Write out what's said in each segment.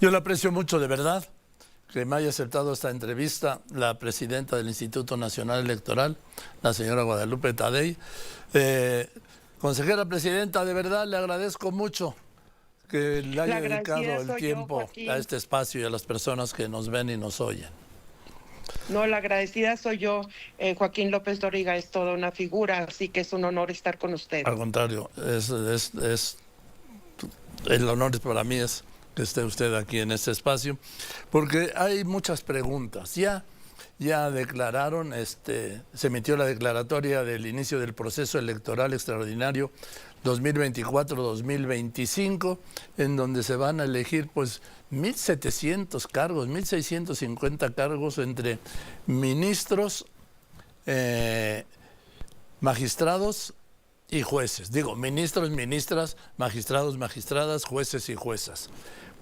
Yo le aprecio mucho, de verdad, que me haya aceptado esta entrevista la presidenta del Instituto Nacional Electoral, la señora Guadalupe Tadei. Consejera presidenta, de verdad le agradezco mucho que le haya dedicado el tiempo a este espacio y a las personas que nos ven y nos oyen. No, la agradecida soy yo, Joaquín López Dóriga, es toda una figura, así que es un honor estar con usted. Al contrario, el honor para mí es que esté usted aquí en este espacio, porque hay muchas preguntas. Ya declararon, se emitió la declaratoria del inicio del proceso electoral extraordinario 2024-2025, en donde se van a elegir pues 1.700 cargos, 1.650 cargos entre ministros, magistrados y jueces. Digo, ministros, ministras, magistrados, magistradas, jueces y juezas.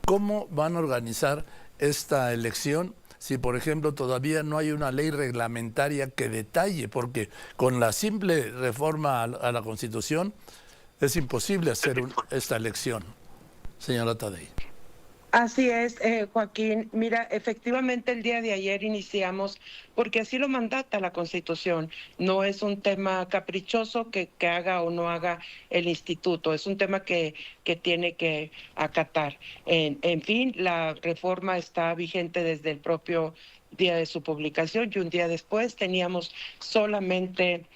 ¿Cómo van a organizar esta elección si, por ejemplo, todavía no hay una ley reglamentaria que detalle? Porque con la simple reforma a la Constitución es imposible hacer esta elección, señora Tadei. Así es, Joaquín. Mira, efectivamente el día de ayer iniciamos, porque así lo mandata la Constitución. No es un tema caprichoso que haga o no haga el instituto, es un tema que tiene que acatar. En fin, la reforma está vigente desde el propio día de su publicación y un día después teníamos solamente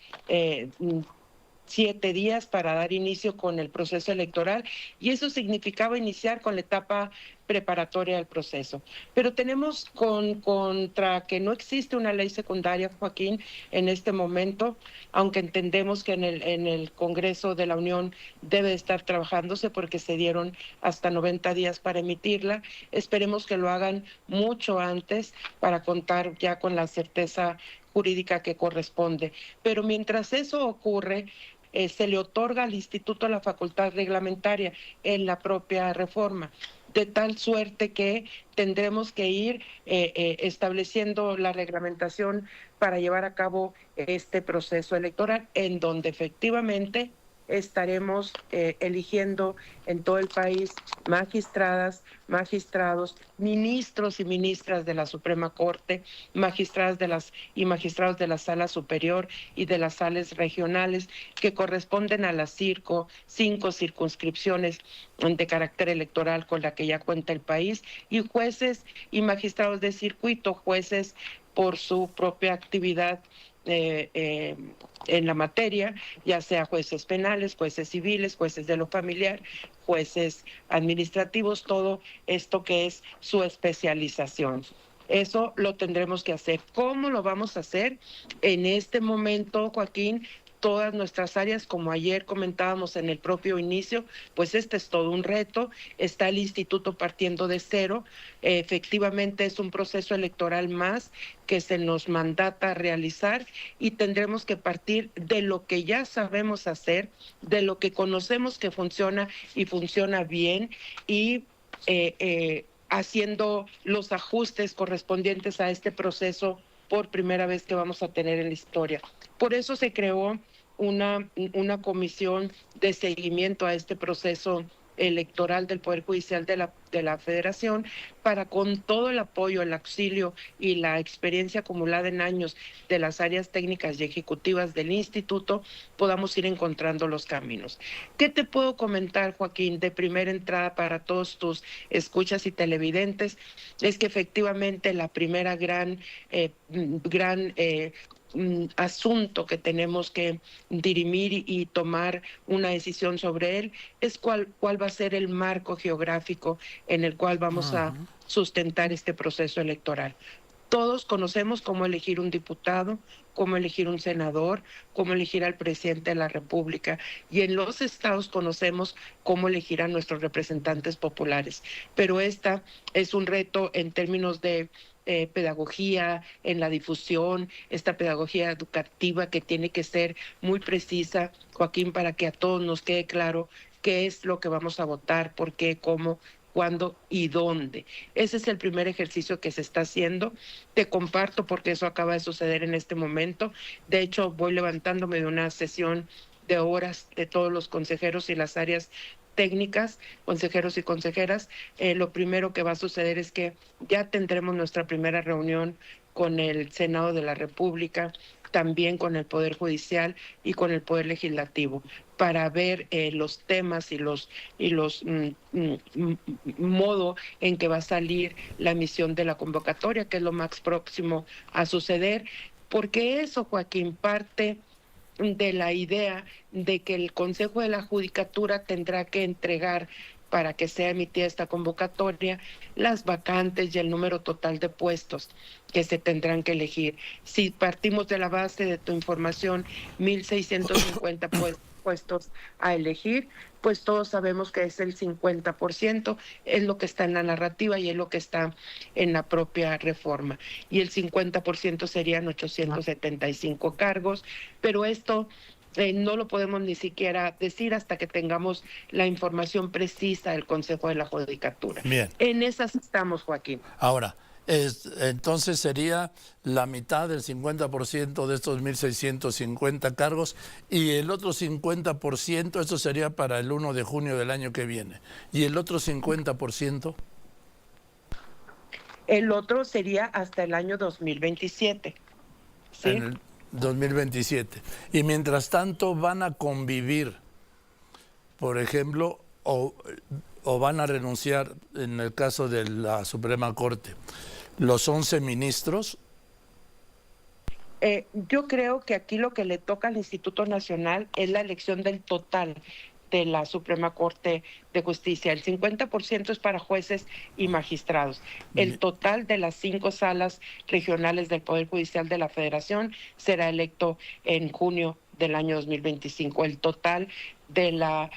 7 días para dar inicio con el proceso electoral, y eso significaba iniciar con la etapa preparatoria del proceso. Pero tenemos contra que no existe una ley secundaria, Joaquín, en este momento, aunque entendemos que en el Congreso de la Unión debe estar trabajándose porque se dieron hasta 90 días para emitirla. Esperemos que lo hagan mucho antes para contar ya con la certeza jurídica que corresponde. Pero mientras eso ocurre, se le otorga al instituto la facultad reglamentaria en la propia reforma, de tal suerte que tendremos que ir estableciendo la reglamentación para llevar a cabo este proceso electoral, en donde efectivamente estaremos eligiendo en todo el país magistradas, magistrados, ministros y ministras de la Suprema Corte, magistradas y magistrados de la Sala Superior y de las salas regionales que corresponden a las 5 circunscripciones de carácter electoral con la que ya cuenta el país, y jueces y magistrados de circuito, jueces por su propia actividad en la materia, ya sea jueces penales, jueces civiles, jueces de lo familiar, jueces administrativos, todo esto que es su especialización. Eso lo tendremos que hacer. ¿Cómo lo vamos a hacer? En este momento, Joaquín, todas nuestras áreas, como ayer comentábamos en el propio inicio, pues este es todo un reto. Está el instituto partiendo de cero. Efectivamente es un proceso electoral más que se nos mandata realizar, y tendremos que partir de lo que ya sabemos hacer, de lo que conocemos que funciona y funciona bien, y haciendo los ajustes correspondientes a este proceso por primera vez que vamos a tener en la historia. Por eso se creó una comisión de seguimiento a este proceso electoral del Poder Judicial de la Federación, para, con todo el apoyo, el auxilio y la experiencia acumulada en años de las áreas técnicas y ejecutivas del instituto, podamos ir encontrando los caminos. ¿Qué te puedo comentar, Joaquín, de primera entrada para todos tus escuchas y televidentes? Es que efectivamente la primera gran asunto que tenemos que dirimir y tomar una decisión sobre él es cuál va a ser el marco geográfico en el cual vamos a sustentar este proceso electoral. Todos conocemos cómo elegir un diputado, cómo elegir un senador, cómo elegir al presidente de la República, y en los estados conocemos cómo elegir a nuestros representantes populares. Pero esta es un reto en términos de pedagogía, en la difusión, esta pedagogía educativa que tiene que ser muy precisa, Joaquín, para que a todos nos quede claro qué es lo que vamos a votar, por qué, cómo, cuándo y dónde. Ese es el primer ejercicio que se está haciendo. Te comparto, porque eso acaba de suceder en este momento. De hecho, voy levantándome de una sesión de horas de todos los consejeros y las áreas técnicas, consejeros y consejeras, lo primero que va a suceder es que ya tendremos nuestra primera reunión con el Senado de la República, también con el Poder Judicial y con el Poder Legislativo, para ver los temas y los modo en que va a salir la emisión de la convocatoria, que es lo más próximo a suceder, porque eso, Joaquín, parte de la idea de que el Consejo de la Judicatura tendrá que entregar para que sea emitida esta convocatoria, las vacantes y el número total de puestos que se tendrán que elegir. Si partimos de la base de tu información, 1.650 puestos a elegir, pues todos sabemos que es el 50%, es lo que está en la narrativa y es lo que está en la propia reforma. Y el 50% serían 875 cargos, pero esto no lo podemos ni siquiera decir hasta que tengamos la información precisa del Consejo de la Judicatura. Bien. En esas estamos, Joaquín. Ahora, entonces sería la mitad del 50% de estos 1.650 cargos y el otro 50%, esto sería para el 1 de junio del año que viene. ¿Y el otro 50%? El otro sería hasta el año 2027. ¿Sí? En el 2027. Y mientras tanto van a convivir, por ejemplo, o van a renunciar en el caso de la Suprema Corte, los 11 ministros. Yo creo que aquí lo que le toca al Instituto Nacional es la elección del total de la Suprema Corte de Justicia. El 50% es para jueces y magistrados. El total de las 5 salas regionales del Poder Judicial de la Federación será electo en junio del año 2025. El total de la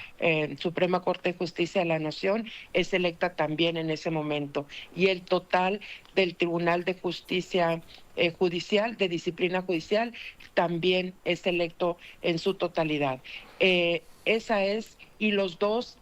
Suprema Corte de Justicia de la Nación es electa también en ese momento. Y el total del Tribunal de Justicia Judicial, de Disciplina Judicial, también es electo en su totalidad. Esa es, y los dos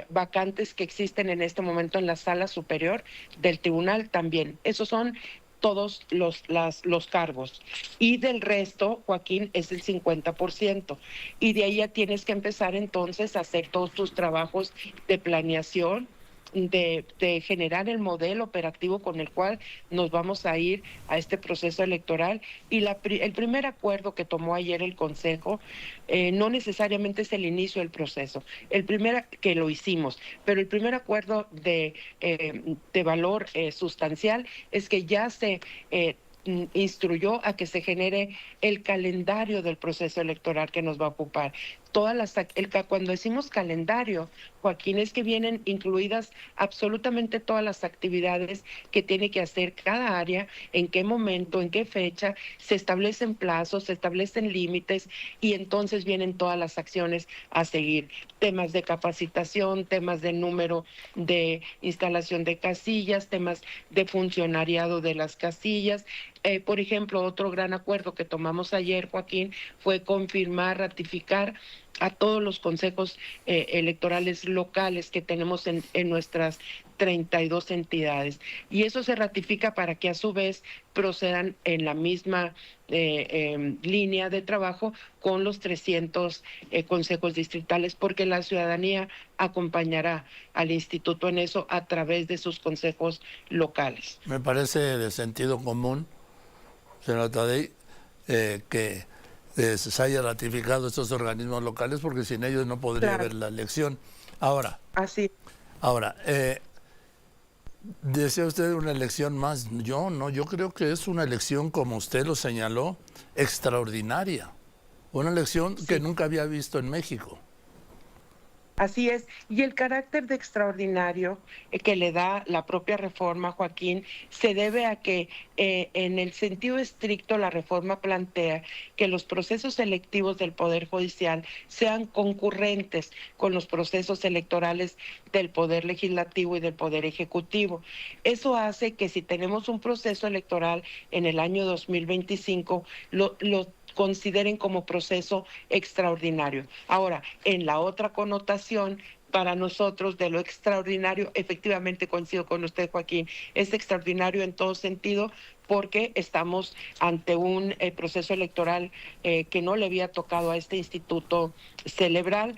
vacantes que existen en este momento en la sala superior del tribunal también. Esos son todos los cargos. Y del resto, Joaquín, es el 50%. Y de ahí ya tienes que empezar entonces a hacer todos tus trabajos de planeación, de generar el modelo operativo con el cual nos vamos a ir a este proceso electoral. Y el primer acuerdo que tomó ayer el Consejo no necesariamente es el inicio del proceso, el primer que lo hicimos, pero el primer acuerdo de valor sustancial es que ya se instruyó a que se genere el calendario del proceso electoral que nos va a ocupar. Cuando decimos calendario, Joaquín, es que vienen incluidas absolutamente todas las actividades que tiene que hacer cada área, en qué momento, en qué fecha, se establecen plazos, se establecen límites y entonces vienen todas las acciones a seguir. Temas de capacitación, temas de número de instalación de casillas, temas de funcionariado de las casillas. Por ejemplo, otro gran acuerdo que tomamos ayer, Joaquín, fue confirmar, ratificar a todos los consejos electorales locales que tenemos en nuestras 32 entidades. Y eso se ratifica para que a su vez procedan en la misma línea de trabajo con los 300 consejos distritales, porque la ciudadanía acompañará al instituto en eso a través de sus consejos locales. Me parece de sentido común, señora Tadei, que se haya ratificado estos organismos locales, porque sin ellos no podría haber la elección. Ahora, ¿desea usted una elección más? Yo creo que es una elección, como usted lo señaló, extraordinaria. Una elección que nunca había visto en México. Así es, y el carácter de extraordinario que le da la propia reforma, Joaquín, se debe a que en el sentido estricto la reforma plantea que los procesos electivos del Poder Judicial sean concurrentes con los procesos electorales del Poder Legislativo y del Poder Ejecutivo. Eso hace que si tenemos un proceso electoral en el año 2025, lo consideren como proceso extraordinario. Ahora, en la otra connotación para nosotros de lo extraordinario. Efectivamente coincido con usted, Joaquín, es extraordinario en todo sentido porque estamos ante un proceso electoral que no le había tocado a este instituto celebrar,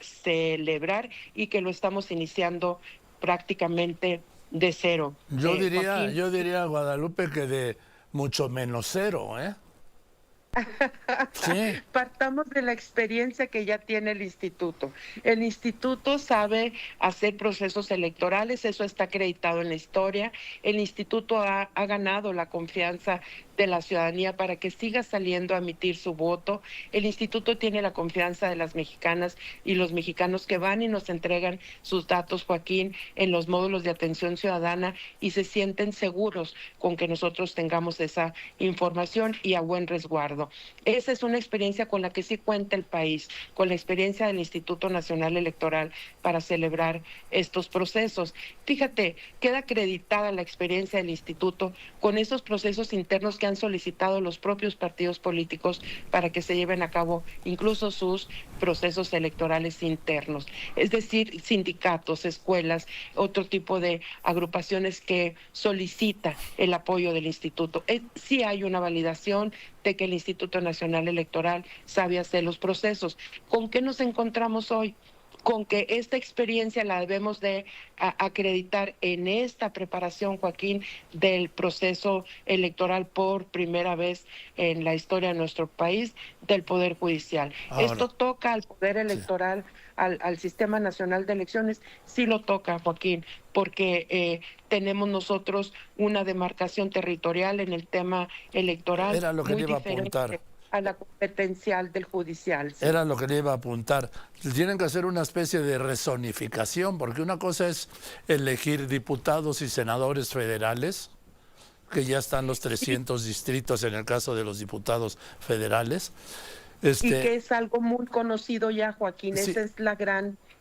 celebrar y que lo estamos iniciando prácticamente de cero. Joaquín. Yo diría, Guadalupe, que de mucho menos cero, ¿eh? Sí. Partamos de la experiencia que ya tiene el instituto. El instituto sabe hacer procesos electorales, eso está acreditado en la historia. El instituto ha ganado la confianza de la ciudadanía para que siga saliendo a emitir su voto. El instituto tiene la confianza de las mexicanas y los mexicanos que van y nos entregan sus datos, Joaquín, en los módulos de atención ciudadana y se sienten seguros con que nosotros tengamos esa información y a buen resguardo. Esa es una experiencia con la que sí cuenta el país, con la experiencia del Instituto Nacional Electoral para celebrar estos procesos. Fíjate, queda acreditada la experiencia del instituto con esos procesos internos que han solicitado los propios partidos políticos para que se lleven a cabo incluso sus procesos electorales internos, es decir, sindicatos, escuelas, otro tipo de agrupaciones que solicita el apoyo del instituto. Sí hay una validación de que el Instituto Nacional Electoral sabe hacer los procesos. ¿Con qué nos encontramos hoy? Con que esta experiencia la debemos de acreditar en esta preparación, Joaquín, del proceso electoral por primera vez en la historia de nuestro país del Poder Judicial. Ahora, esto toca al Poder Electoral, sí. al Sistema Nacional de Elecciones, sí lo toca, Joaquín, porque tenemos nosotros una demarcación territorial en el tema electoral. Era lo que muy le iba a diferente apuntar. A la competencial del judicial. Sí. Era lo que le iba a apuntar. Tienen que hacer una especie de rezonificación, porque una cosa es elegir diputados y senadores federales, que ya están los 300 distritos en el caso de los diputados federales. Y que es algo muy conocido ya, Joaquín, sí. Ese es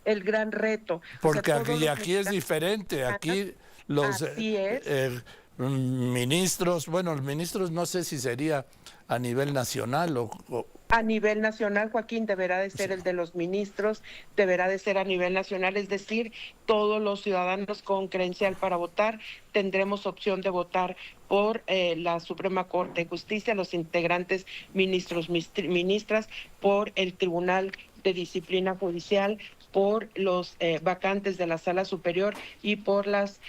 el gran reto. Porque o sea, aquí es diferente, aquí los ministros, bueno, los ministros no sé si sería a nivel nacional o... A nivel nacional, Joaquín, deberá de ser el de los ministros, deberá de ser a nivel nacional, es decir, todos los ciudadanos con credencial para votar tendremos opción de votar por la Suprema Corte de Justicia, los integrantes ministros, ministras, por el Tribunal de Disciplina Judicial, por los vacantes de la sala superior y por las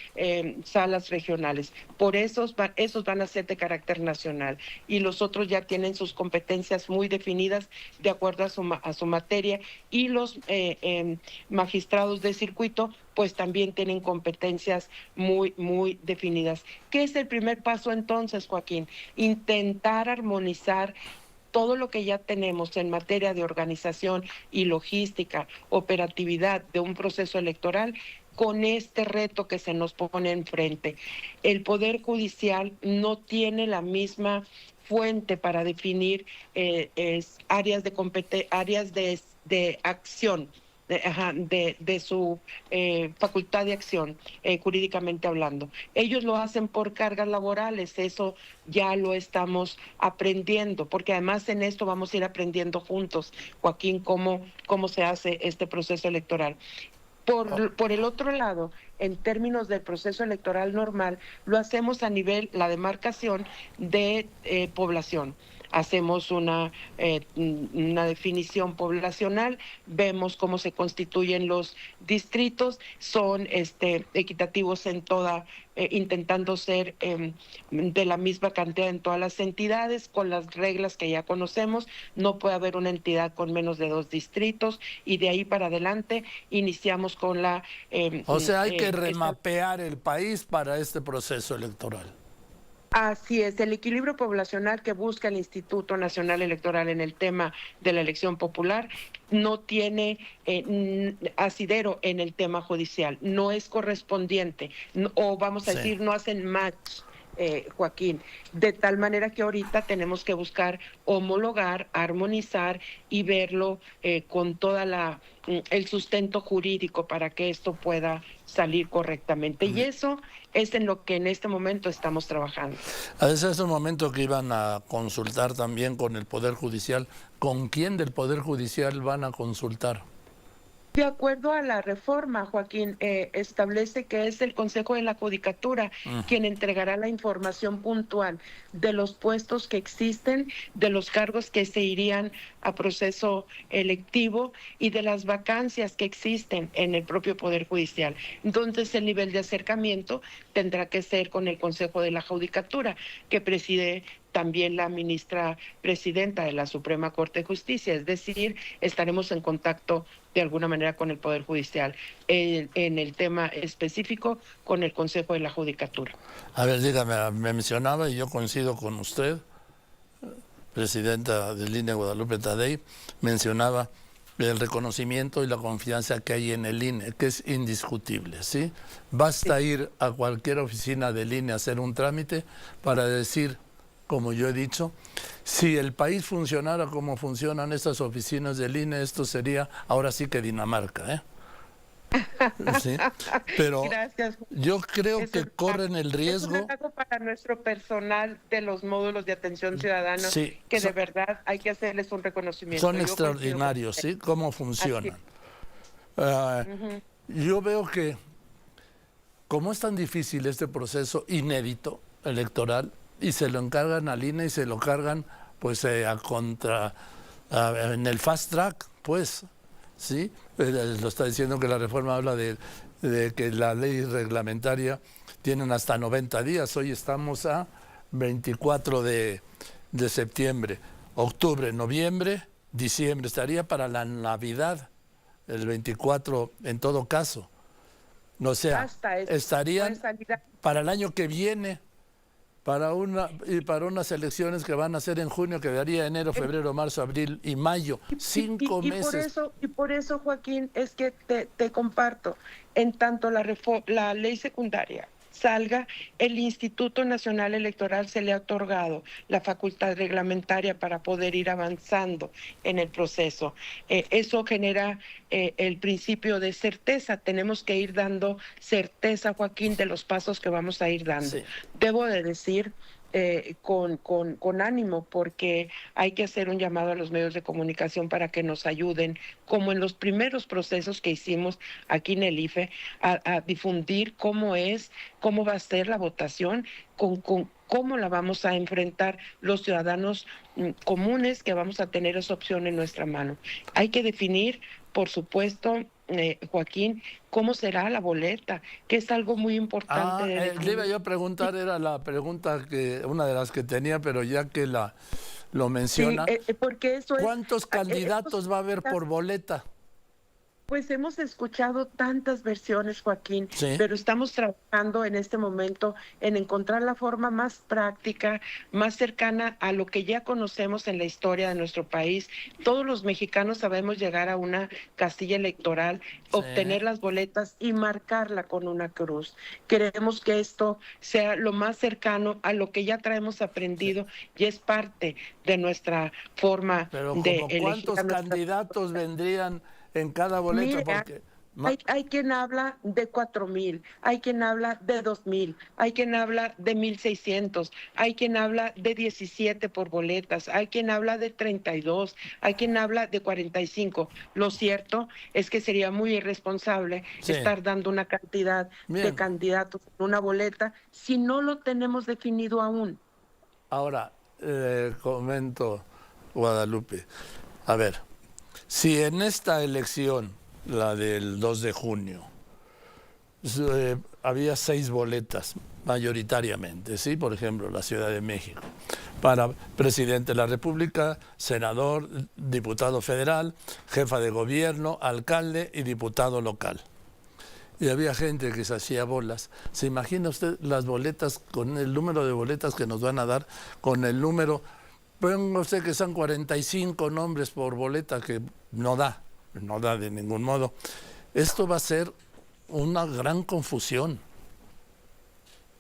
salas regionales. Por esos van a ser de carácter nacional y los otros ya tienen sus competencias muy definidas de acuerdo a su materia y los magistrados de circuito pues también tienen competencias muy definidas. ¿Qué es el primer paso entonces, Joaquín? Intentar armonizar todo lo que ya tenemos en materia de organización y logística, operatividad de un proceso electoral con este reto que se nos pone enfrente. El Poder Judicial no tiene la misma fuente para definir áreas de acción, de su facultad de acción, jurídicamente hablando. Ellos lo hacen por cargas laborales, eso ya lo estamos aprendiendo, porque además en esto vamos a ir aprendiendo juntos, Joaquín, cómo se hace este proceso electoral. Por el otro lado, en términos del proceso electoral normal, lo hacemos a nivel, la demarcación de población. Hacemos una definición poblacional, vemos cómo se constituyen los distritos, son equitativos en toda, intentando ser de la misma cantidad en todas las entidades, con las reglas que ya conocemos, no puede haber una entidad con menos de 2 distritos y de ahí para adelante iniciamos con la... o sea, hay que remapear el país para este proceso electoral. Así es, el equilibrio poblacional que busca el Instituto Nacional Electoral en el tema de la elección popular no tiene asidero en el tema judicial, no es correspondiente, o vamos a decir, no hacen match. Joaquín, de tal manera que ahorita tenemos que buscar homologar, armonizar y verlo con toda el sustento jurídico para que esto pueda salir correctamente. Y eso es en lo que en este momento estamos trabajando. A veces es un momento que iban a consultar también con el Poder Judicial. ¿Con quién del Poder Judicial van a consultar? De acuerdo a la reforma, Joaquín, establece que es el Consejo de la Judicatura quien entregará la información puntual de los puestos que existen, de los cargos que se irían a proceso electivo y de las vacancias que existen en el propio Poder Judicial. Entonces, el nivel de acercamiento tendrá que ser con el Consejo de la Judicatura, que preside también la ministra presidenta de la Suprema Corte de Justicia, es decir, estaremos en contacto de alguna manera con el Poder Judicial, en el tema específico con el Consejo de la Judicatura. A ver, dígame, me mencionaba, y yo coincido con usted, presidenta del INE Guadalupe Tadei, mencionaba el reconocimiento y la confianza que hay en el INE, que es indiscutible, ¿sí? Basta ir a cualquier oficina del INE a hacer un trámite para decir, como yo he dicho, si el país funcionara como funcionan estas oficinas del INE, esto sería ahora sí que Dinamarca, ¿eh? Sí, pero Gracias. yo creo Es que un corren el es un riesgo. halago para nuestro personal de los módulos de atención ciudadana, Sí, que de verdad hay que hacerles un reconocimiento. son Yo coincido con extraordinarios, usted. ¿sí? Cómo Así funcionan. Ujú. Yo veo que, como es tan difícil este proceso inédito electoral, y se lo encargan al INE y se lo cargan pues en el fast track, pues, ¿sí? Lo está diciendo que la reforma habla de que la ley reglamentaria tienen hasta 90 días. Hoy estamos a 24 de septiembre, octubre, noviembre, diciembre. Estaría para la Navidad, el 24 en todo caso. O sea, Hasta eso. Puede estarían salir para el año que viene, para unas elecciones que van a ser en junio, que daría enero, febrero, marzo, abril y mayo, 5 meses. y por eso, Joaquín, es que te comparto, en tanto la ley secundaria salga, el Instituto Nacional Electoral se le ha otorgado la facultad reglamentaria para poder ir avanzando en el proceso. Eso genera el principio de certeza. Tenemos que ir dando certeza, Joaquín, de los pasos que vamos a ir dando. Sí. Debo de decir con ánimo, porque hay que hacer un llamado a los medios de comunicación para que nos ayuden, como en los primeros procesos que hicimos aquí en el IFE, a difundir cómo va a ser la votación, con cómo la vamos a enfrentar los ciudadanos comunes, que vamos a tener esa opción en nuestra mano. Hay que definir, por supuesto, Joaquín, cómo será la boleta, que es algo muy importante de Le definir. iba yo a preguntar, era la pregunta una de las que tenía, pero ya que lo menciona, Sí, porque eso es... ¿cuántos candidatos va a haber por boleta? Pues hemos escuchado tantas versiones, Joaquín, Sí. pero estamos trabajando en este momento en encontrar la forma más práctica, más cercana a lo que ya conocemos en la historia de nuestro país. Todos los mexicanos sabemos llegar a una casilla electoral, obtener las boletas y marcarla con una cruz. Queremos que esto sea lo más cercano a lo que ya traemos aprendido y es parte de nuestra forma Pero de como elegir ¿cuántos a nuestra... candidatos vendrían en cada boleta? Mira, Porque hay quien habla de 4,000, hay quien habla de 2,000, hay quien habla de 1,600, hay quien habla de 17 por boletas, hay quien habla de 32, hay quien habla de 45. Lo cierto es que sería muy irresponsable sí, estar dando una cantidad de bien. candidatos en una boleta si no lo tenemos definido aún. Ahora, comento, Guadalupe, a ver, si en esta elección, la del 2 de junio, había 6 boletas mayoritariamente, ¿sí? Por ejemplo, la Ciudad de México, para presidente de la República, senador, diputado federal, jefa de gobierno, alcalde y diputado local. Y había gente que se hacía bolas. ¿Se imagina usted las boletas, con el número de boletas que nos van a dar, con el número, ponga usted que son 45 nombres por boleta, que no da de ningún modo? Esto va a ser una gran confusión.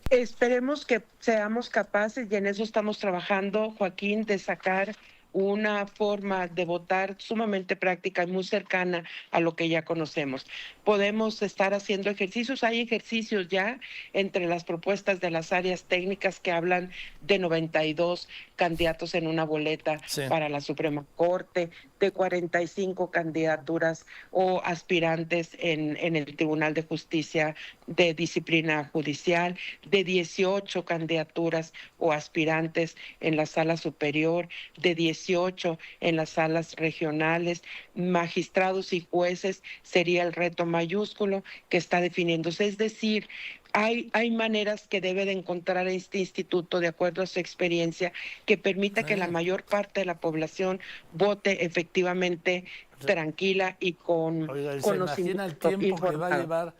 Esperemos que seamos capaces, y en eso estamos trabajando, Joaquín, de sacar una forma de votar sumamente práctica y muy cercana a lo que ya conocemos. Podemos estar haciendo ejercicios, hay ejercicios ya entre las propuestas de las áreas técnicas que hablan de 92 candidatos en una boleta Sí. para la Suprema Corte, de 45 candidaturas o aspirantes en el Tribunal de Justicia de Disciplina Judicial, de 18 candidaturas o aspirantes en la Sala Superior, de 18 en las salas regionales, magistrados y jueces sería el reto mayúsculo que está definiéndose. Es decir, hay maneras que debe de encontrar este instituto, de acuerdo a su experiencia, que permita que la mayor parte de la población vote efectivamente tranquila y con Oiga, ¿y se conocimiento imagina el tiempo que va a informado.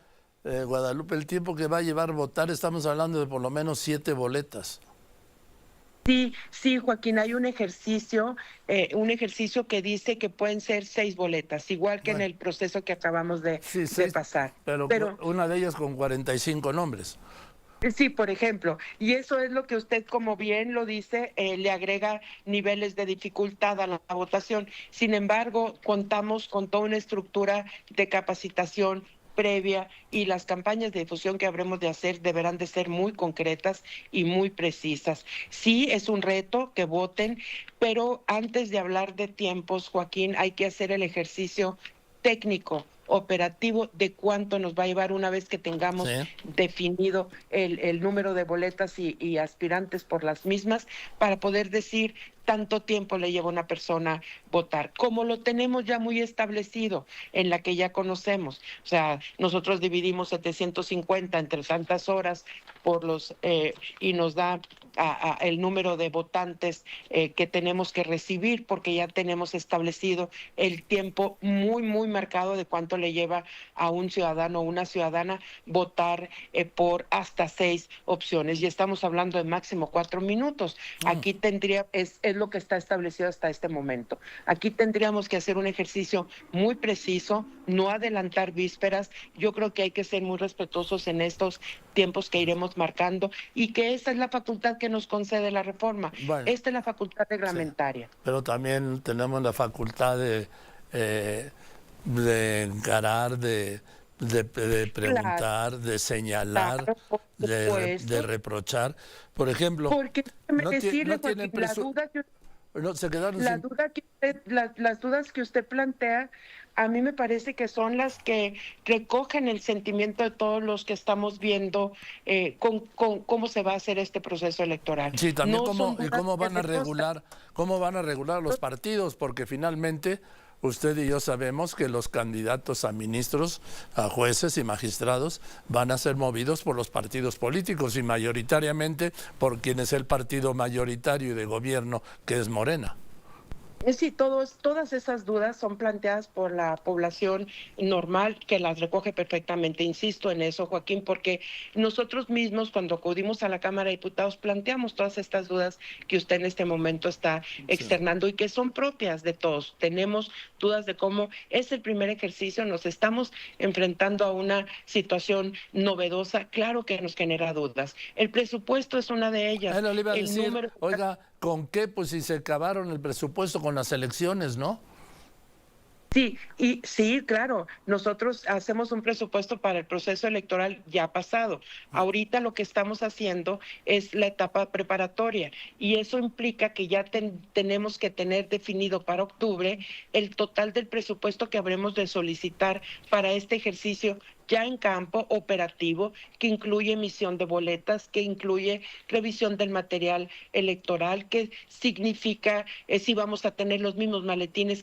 llevar, Guadalupe, el tiempo que va a llevar votar? Estamos hablando de por lo menos 7 boletas. Sí, sí, Joaquín, hay un ejercicio que dice que pueden ser 6 boletas, igual que en Bueno, el proceso que acabamos sí, de 6, pasar. pero Pero una de ellas con 45 nombres. sí, por ejemplo, y eso es lo que usted, como bien lo dice, le agrega niveles de dificultad a la votación. Sin embargo, contamos con toda una estructura de capacitación previa y las campañas de difusión que habremos de hacer deberán de ser muy concretas y muy precisas. Sí, es un reto que voten, pero antes de hablar de tiempos, Joaquín, hay que hacer el ejercicio técnico, operativo, de cuánto nos va a llevar una vez que Sí. tengamos definido el número de boletas y aspirantes por las mismas, para poder decir tanto tiempo le lleva a una persona votar, como lo tenemos ya muy establecido en la que ya conocemos. O sea, nosotros dividimos 750 entre tantas horas y nos da el número de votantes que tenemos que recibir, porque ya tenemos establecido el tiempo muy marcado de cuánto le lleva a un ciudadano o una ciudadana votar por hasta 6 opciones. Y estamos hablando de máximo 4 minutos. Aquí es lo que está establecido hasta este momento. Aquí tendríamos que hacer un ejercicio muy preciso, no adelantar vísperas. Yo creo que hay que ser muy respetuosos en estos tiempos que iremos marcando, y que esta es la facultad que nos concede la reforma. Bueno, Esta es la facultad sí, reglamentaria. pero también tenemos la facultad de encarar, de Claro, preguntar, de señalar, claro, por de supuesto. reprochar. Por ejemplo, Porque déjeme decirle, no tienen Joaquín, no, se quedaron la sin... duda que las dudas que usted plantea, a mí me parece que son las que recogen el sentimiento de todos los que estamos viendo con cómo se va a hacer este proceso electoral. Sí, también No son y dudas cómo van a regular los partidos, porque finalmente usted y yo sabemos que los candidatos a ministros, a jueces y magistrados van a ser movidos por los partidos políticos y mayoritariamente por quien es el partido mayoritario y de gobierno, que es Morena. Sí, todas esas dudas son planteadas por la población normal, que las recoge perfectamente. Insisto en eso, Joaquín, porque nosotros mismos, cuando acudimos a la Cámara de Diputados, planteamos todas estas dudas que usted en este momento está Sí. externando y que son propias de todos. Tenemos dudas de cómo es el primer ejercicio, nos estamos enfrentando a una situación novedosa. Claro que nos genera dudas. El presupuesto es una de ellas. Él le iba a El decir, número... oiga, ¿con qué? Pues si se acabaron el presupuesto con las elecciones, ¿no? Sí, y sí, claro, nosotros hacemos un presupuesto para el proceso electoral ya pasado. Ahorita lo que estamos haciendo es la etapa preparatoria, y eso implica que ya tenemos que tener definido para octubre el total del presupuesto que habremos de solicitar para este ejercicio ya en campo operativo, que incluye emisión de boletas, que incluye revisión del material electoral, que significa si vamos a tener los mismos maletines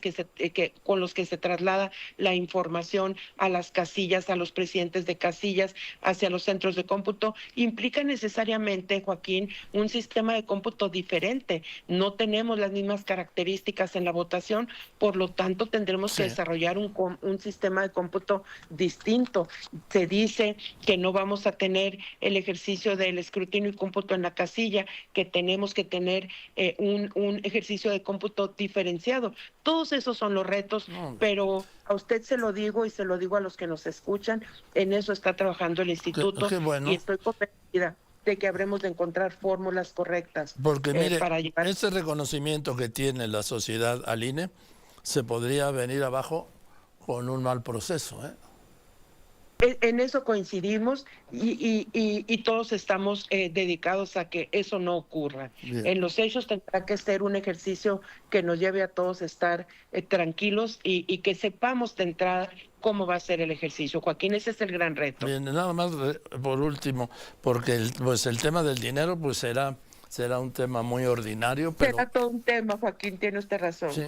con los que se traslada la información a las casillas, a los presidentes de casillas, hacia los centros de cómputo. Implica necesariamente, Joaquín, un sistema de cómputo diferente. No tenemos las mismas características en la votación, por lo tanto tendremos que Sí. desarrollar un sistema de cómputo distinto. Se dice que no vamos a tener el ejercicio del escrutinio y cómputo en la casilla, que tenemos que tener un ejercicio de cómputo diferenciado. Todos esos son los retos, No, pero a usted se lo digo y se lo digo a los que nos escuchan, en eso está trabajando el instituto, qué y bueno, estoy convencida de que habremos de encontrar fórmulas correctas porque mire, para llevar. ese reconocimiento que tiene la sociedad al INE se podría venir abajo con un mal proceso, ¿eh? En eso coincidimos y todos estamos dedicados a que eso no ocurra. Bien. En los hechos tendrá que ser un ejercicio que nos lleve a todos a estar tranquilos y que sepamos de entrada cómo va a ser el ejercicio. Joaquín, ese es el gran reto. Bien, nada más por último, porque el tema del dinero pues será un tema muy ordinario, pero Será todo un tema, Joaquín, tiene usted razón. sí,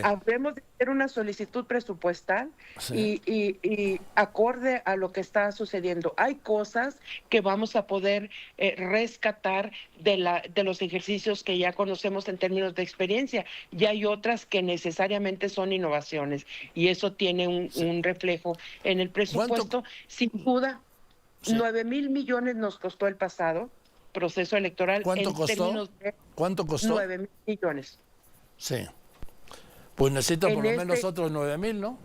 Habemos de hacer una solicitud presupuestal sí. y acorde a lo que está sucediendo. Hay cosas que vamos a poder rescatar de los ejercicios que ya conocemos en términos de experiencia, y hay otras que necesariamente son innovaciones, y eso tiene un reflejo en el presupuesto. Sin duda, Sí. 9,000 millones nos costó el pasado proceso electoral. ¿Cuánto en costó? términos de ¿Cuánto costó? 9,000 millones. Sí. Pues necesita por lo En menos este- otros 9,000, ¿no?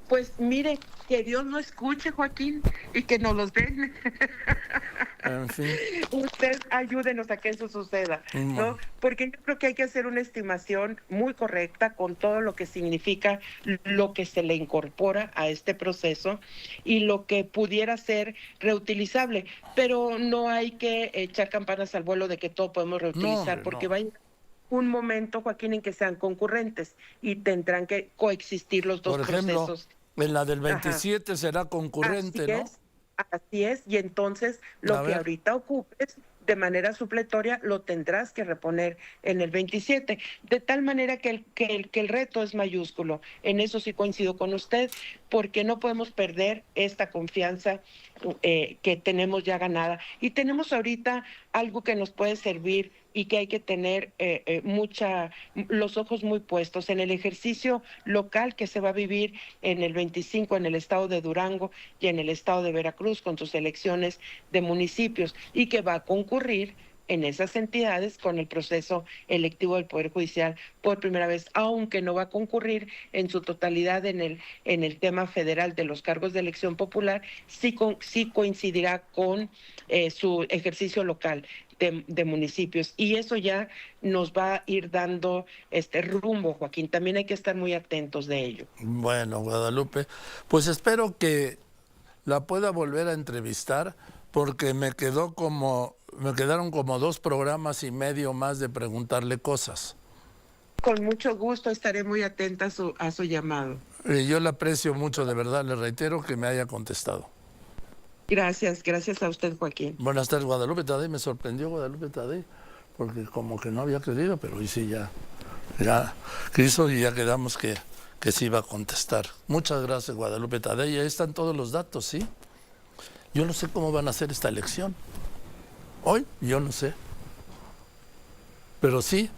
Pues mire, que Dios no escuche, Joaquín, y que nos los den. En fin. Usted ayúdenos a que eso suceda, ¿no? Bueno. Porque yo creo que hay que hacer una estimación muy correcta con todo lo que significa lo que se le incorpora a este proceso y lo que pudiera ser reutilizable. Pero no hay que echar campanas al vuelo de que todo podemos reutilizar, hombre, porque no. va a llegar un momento, Joaquín, en que sean concurrentes y tendrán que coexistir los dos Por ejemplo, procesos. en la del Ajá. 27 será concurrente, Así ¿no? así es, y entonces A lo que ver. ahorita ocupes de manera supletoria lo tendrás que reponer en el 27, de tal manera que el reto es mayúsculo. En eso sí coincido con usted, porque no podemos perder esta confianza que tenemos ya ganada. Y tenemos ahorita algo que nos puede servir y que hay que tener los ojos muy puestos en el ejercicio local que se va a vivir en el 25 en el estado de Durango y en el estado de Veracruz con sus elecciones de municipios, y que va a concurrir en esas entidades con el proceso electivo del Poder Judicial por primera vez, aunque no va a concurrir en su totalidad en el tema federal de los cargos de elección popular, sí coincidirá con su ejercicio local de municipios, y eso ya nos va a ir dando este rumbo, Joaquín. También hay que estar muy atentos de ello. Bueno, Guadalupe, pues espero que la pueda volver a entrevistar, porque me quedaron como 2 programas y medio más de preguntarle cosas. Con mucho gusto estaré muy atenta a su llamado. Yo le aprecio mucho, de verdad, le reitero que me haya contestado. Gracias a usted, Joaquín. Buenas tardes, Guadalupe Tadei. Me sorprendió Guadalupe Tadei, porque como que no había querido, pero hoy sí ya quiso, y ya quedamos que se iba a contestar. Muchas gracias, Guadalupe Tadei. Ahí están todos los datos, ¿sí? Yo no sé cómo van a hacer esta elección. Hoy, yo no sé. Pero sí,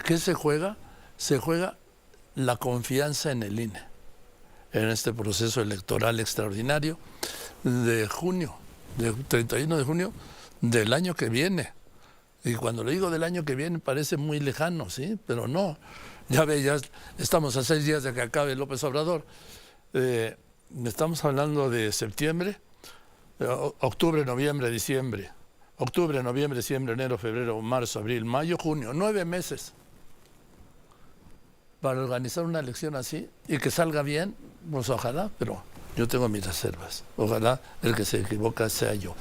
¿qué se juega? Se juega la confianza en el INE, en este proceso electoral extraordinario de junio, de 31 de junio del año que viene. Y cuando le digo del año que viene parece muy lejano, ¿sí? Pero no. Ya ve, ya estamos a 6 días de que acabe López Obrador. Estamos hablando de septiembre, octubre, noviembre, diciembre. Octubre, noviembre, diciembre, enero, febrero, marzo, abril, mayo, junio. 9 meses para organizar una elección así y que salga bien, pues ojalá, pero yo tengo mis reservas. Ojalá el que se equivoca sea yo.